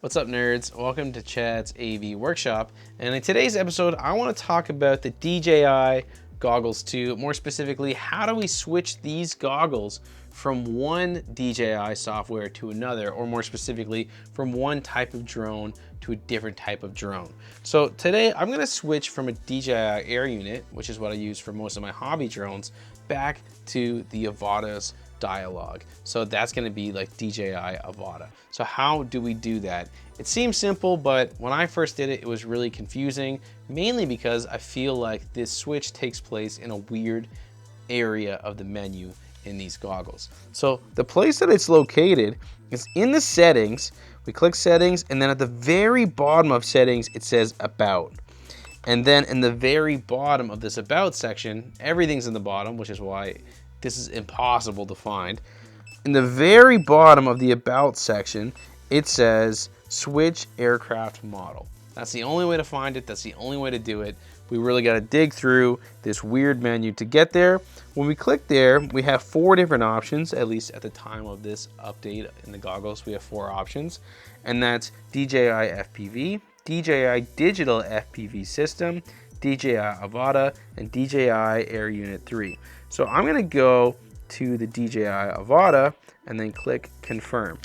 What's up, nerds? Welcome to Chad's AV Workshop. And in today's episode, I want to talk about the DJI Goggles 2. More specifically, how do we switch these goggles from one DJI software to another, or more specifically, from one type of drone to a different type of drone. So today, I'm going to switch from a DJI Air unit, which is what I use for most of my hobby drones, back to the Avata's dialogue. So that's going to be like DJI Avata. So how do we do that? It seems simple, but when I first did it, it was really confusing, mainly because I feel like this switch takes place in a weird area of the menu in these goggles. So the place that it's located is in the settings. We click settings, and then at the very bottom of settings, it says about. And then in the very bottom of this about section, everything's in the bottom, which is why this is impossible to find. In the very bottom of the about section, it says switch aircraft model. That's the only way to find it. That's the only way to do it. We really got to dig through this weird menu to get there. When we click there, we have 4 different options, at least at the time of this update in the goggles, we have 4 options. And that's DJI FPV, DJI Digital FPV System, DJI Avata, and DJI Air Unit 3. So I'm gonna go to the DJI Avata and then click confirm.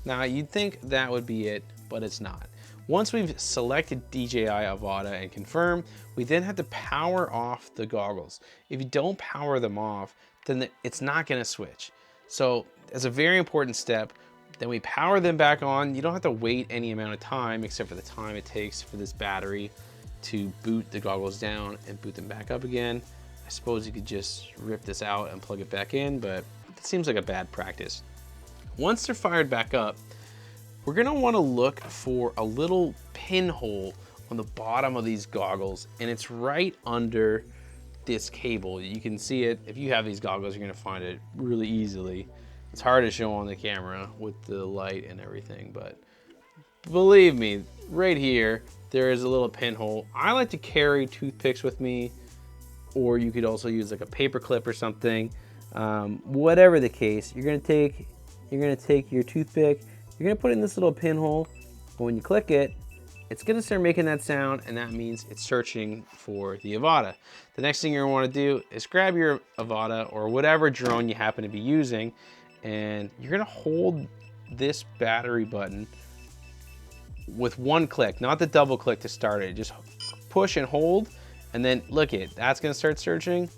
Now you'd think that would be it, but it's not. Once we've selected DJI Avata and confirm, we then have to power off the goggles. If you don't power them off, then it's not gonna switch. So as a very important step, then we power them back on. You don't have to wait any amount of time except for the time it takes for this battery to boot the goggles down and boot them back up again. I suppose you could just rip this out and plug it back in, but it seems like a bad practice. Once they're fired back up, we're gonna wanna look for a little pinhole on the bottom of these goggles, and it's right under this cable. You can see it. If you have these goggles, you're gonna find it really easily. It's hard to show on the camera with the light and everything, but believe me, right here, there is a little pinhole. I like to carry toothpicks with me, or you could also use like a paper clip or something. Whatever the case, you're gonna take your toothpick, you're gonna put it in this little pinhole, but when you click it, it's gonna start making that sound, and that means it's searching for the Avata. The next thing you're gonna wanna do is grab your Avata or whatever drone you happen to be using, and you're gonna hold this battery button with one click, not the double click to start it. Just push and hold, and then look it, that's gonna start searching,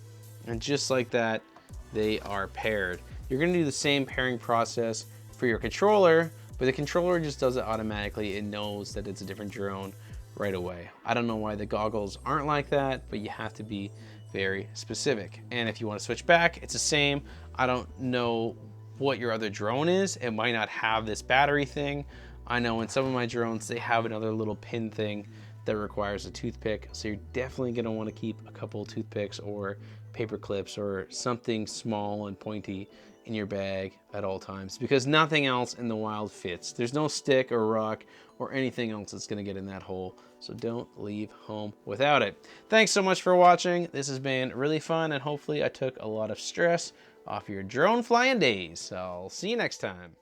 and just like that, they are paired. You're gonna do the same pairing process for your controller, but the controller just does it automatically. It knows that it's a different drone right away. I don't know why the goggles aren't like that, but you have to be very specific. And if you wanna switch back, it's the same. I don't know what your other drone is. It might not have this battery thing. I know in some of my drones, they have another little pin thing that requires a toothpick. So you're definitely gonna wanna keep a couple of toothpicks or paper clips or something small and pointy in your bag at all times, because nothing else in the wild fits. There's no stick or rock or anything else that's gonna get in that hole. So don't leave home without it. Thanks so much for watching. This has been really fun, and hopefully I took a lot of stress off your drone flying days. So I'll see you next time.